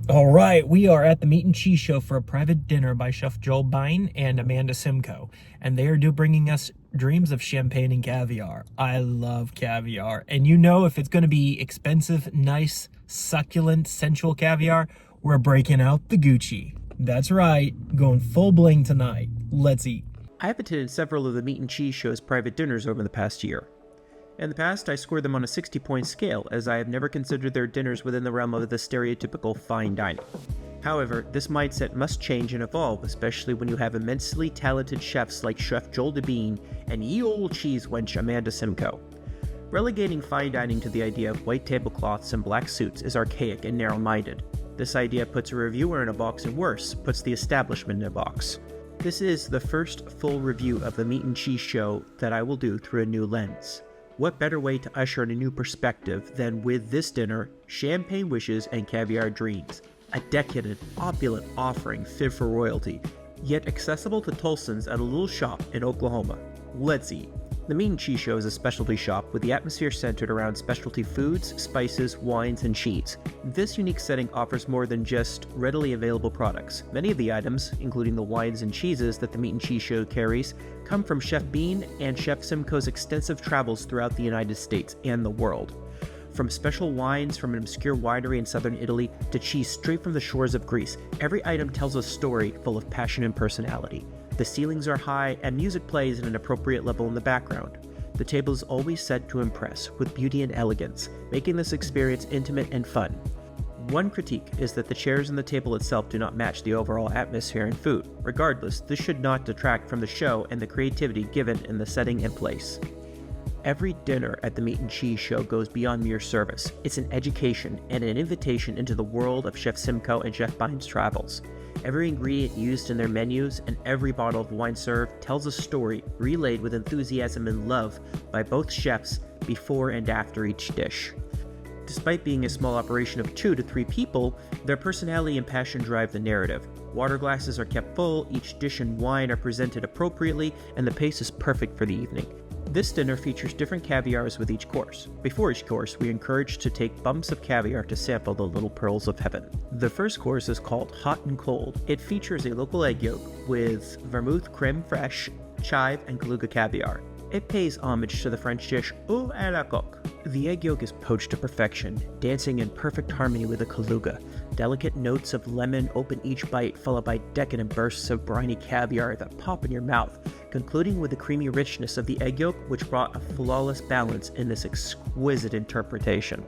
All right, we are at the Meat and Cheese Show for a private dinner by Chef Joel Bine and Amanda Simco, and they are bringing us dreams of champagne and caviar. I love caviar, and you know if it's going to be expensive, nice, succulent, sensual caviar, we're breaking out the Gucci. That's right, going full bling tonight. Let's eat. I have attended several of the Meat and Cheese Show's private dinners over the past year. In the past, I scored them on a 60-point scale, as I have never considered their dinners within the realm of the stereotypical fine dining. However, this mindset must change and evolve, especially when you have immensely talented chefs like Chef Joel Bine and 𝙂𝙧𝙧𝙚𝙪𝙪 Amanda Simco. Relegating fine dining to the idea of white tablecloths and black suits is archaic and narrow-minded. This idea puts a reviewer in a box, and worse, puts the establishment in a box. This is the first full review of the Meat and Cheese Show that I will do through a new lens. What better way to usher in a new perspective than with this dinner, Champagne Wishes and Caviar Dreams, a decadent, opulent offering fit for royalty, yet accessible to Tulsans at a little shop in Oklahoma. Let's eat. The Meat and Cheese Show is a specialty shop with the atmosphere centered around specialty foods, spices, wines, and cheese. This unique setting offers more than just readily available products. Many of the items, including the wines and cheeses that the Meat and Cheese Show carries, come from Chef Bine and Chef Simco's extensive travels throughout the United States and the world. From special wines from an obscure winery in southern Italy to cheese straight from the shores of Greece, every item tells a story full of passion and personality. The ceilings are high, and music plays at an appropriate level in the background. The table is always set to impress, with beauty and elegance, making this experience intimate and fun. One critique is that the chairs and the table itself do not match the overall atmosphere and food. Regardless, this should not detract from the show and the creativity given in the setting and place. Every dinner at the Meat and Cheese Show goes beyond mere service. It's an education and an invitation into the world of Chef Simco and Chef Bine's travels. Every ingredient used in their menus and every bottle of wine served tells a story relayed with enthusiasm and love by both chefs before and after each dish. Despite being a small operation of 2 to 3 people, their personality and passion drive the narrative. Water glasses are kept full, each dish and wine are presented appropriately, and the pace is perfect for the evening. This dinner features different caviars with each course. Before each course, we are encouraged to take bumps of caviar to sample the little pearls of heaven. The first course is called Hot and Cold. It features a local egg yolk with vermouth creme fraiche, chive, and Kaluga caviar. It pays homage to the French dish 𝙂𝙧𝙧𝙚𝙪𝙪. The egg yolk is poached to perfection, dancing in perfect harmony with the Kaluga. Delicate notes of lemon open each bite, followed by decadent bursts of briny caviar that pop in your mouth, concluding with the creamy richness of the egg yolk, which brought a flawless balance in this exquisite interpretation.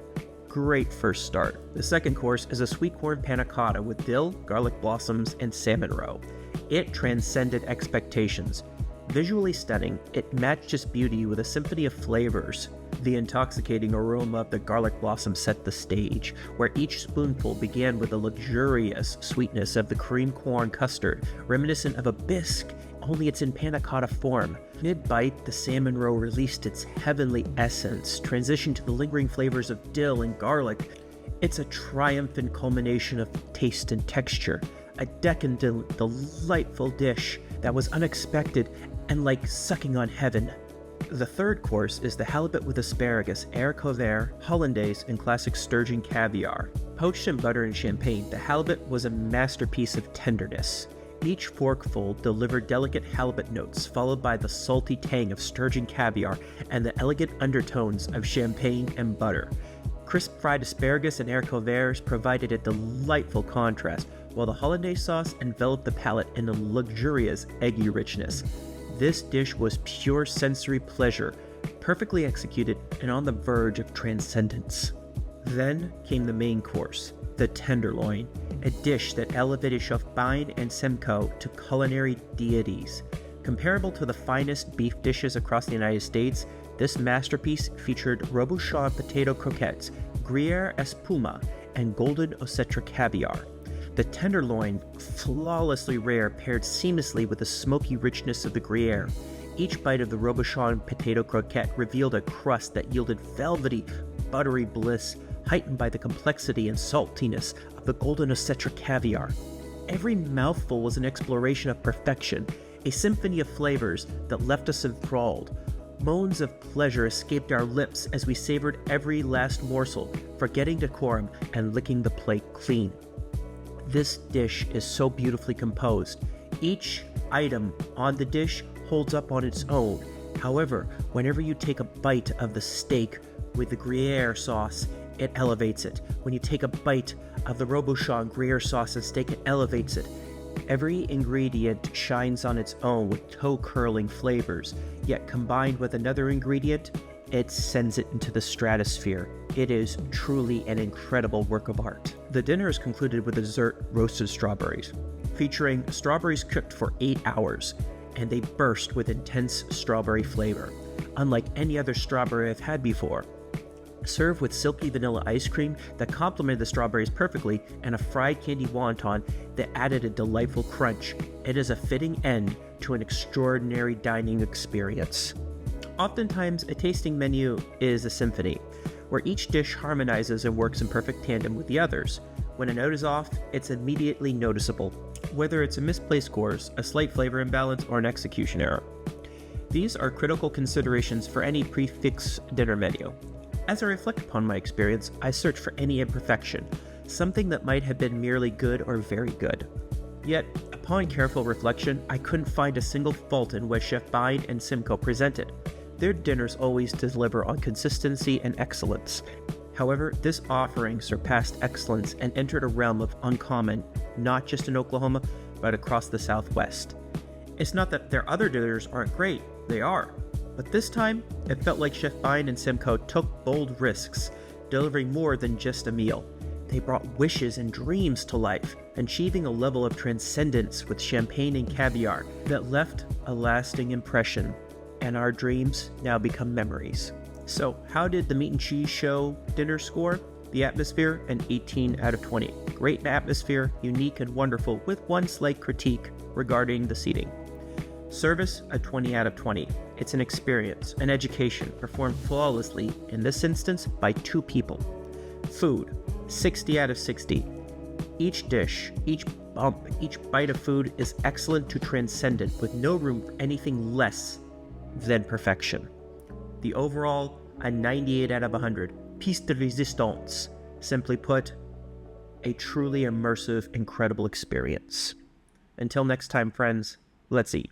Great first start. The second course is a sweet corn panna cotta with dill, garlic blossoms, and salmon roe. It transcended expectations. Visually stunning, it matched its beauty with a symphony of flavors. The intoxicating aroma of the garlic blossom set the stage, where each spoonful began with the luxurious sweetness of the cream corn custard, reminiscent of a bisque, only it's in panna cotta form. Mid-bite, the salmon roe released its heavenly essence, transitioned to the lingering flavors of dill and garlic. It's a triumphant culmination of taste and texture, a decadent, delightful dish that was unexpected and like sucking on heaven. The third course is the halibut with asparagus, 𝙂𝙧𝙧𝙧, hollandaise, and classic sturgeon caviar. Poached in butter and champagne, the halibut was a masterpiece of tenderness. Each forkful delivered delicate halibut notes, followed by the salty tang of sturgeon caviar and the elegant undertones of champagne and butter. Crisp fried asparagus and 𝙂𝙧𝙧𝙧 provided a delightful contrast, while the hollandaise sauce enveloped the palate in a luxurious eggy richness. This dish was pure sensory pleasure, perfectly executed and on the verge of transcendence. Then came the main course, the tenderloin, a dish that elevated Chef Bine and Simco to culinary deities. Comparable to the finest beef dishes across the United States, this masterpiece featured rebouchon potato croquettes, Gruyere espuma, and golden osetra caviar. The tenderloin, flawlessly rare, paired seamlessly with the smoky richness of the Gruyere. Each bite of the rebouchon potato croquette revealed a crust that yielded velvety, buttery bliss, heightened by the complexity and saltiness of the golden osetra caviar. Every mouthful was an exploration of perfection, a symphony of flavors that left us enthralled. Moans of pleasure escaped our lips as we savored every last morsel, forgetting decorum and licking the plate clean. This dish is so beautifully composed. Each item on the dish holds up on its own. However, whenever you take a bite of the steak with the Gruyere sauce, it elevates it. When you take a bite of the Robuchon Gruyere sauce and steak, it elevates it. Every ingredient shines on its own with toe-curling flavors, yet combined with another ingredient, it sends it into the stratosphere. It is truly an incredible work of art. The dinner is concluded with a dessert, roasted strawberries, featuring strawberries cooked for 8 hours, and they burst with intense strawberry flavor, unlike any other strawberry I've had before. Served with silky vanilla ice cream that complemented the strawberries perfectly, and a fried candy wonton that added a delightful crunch. It is a fitting end to an extraordinary dining experience. Oftentimes, a tasting menu is a symphony, where each dish harmonizes and works in perfect tandem with the others. When a note is off, it's immediately noticeable, whether it's a misplaced course, a slight flavor imbalance, or an execution error. These are critical considerations for any prix-fixe dinner menu. As I reflect upon my experience, I search for any imperfection, something that might have been merely good or very good. Yet, upon careful reflection, I couldn't find a single fault in what Chef Bine and Simco presented. Their dinners always deliver on consistency and excellence. However, this offering surpassed excellence and entered a realm of uncommon, not just in Oklahoma, but across the Southwest. It's not that their other dinners aren't great, they are. But this time, it felt like Chef Bine and Simco took bold risks, delivering more than just a meal. They brought wishes and dreams to life, achieving a level of transcendence with champagne and caviar that left a lasting impression, and our dreams now become memories. So, how did the Meat and Cheese Show dinner score? The atmosphere, an 18 out of 20. Great atmosphere, unique and wonderful, with one slight critique regarding the seating. Service, a 20 out of 20. It's an experience, an education, performed flawlessly, in this instance, by 2 people. Food, 60 out of 60. Each dish, each bump, each bite of food is excellent to transcendent, with no room for anything less than perfection. The overall, a 98 out of 100. Piece de resistance. Simply put, a truly immersive, incredible experience. Until next time, friends, let's eat.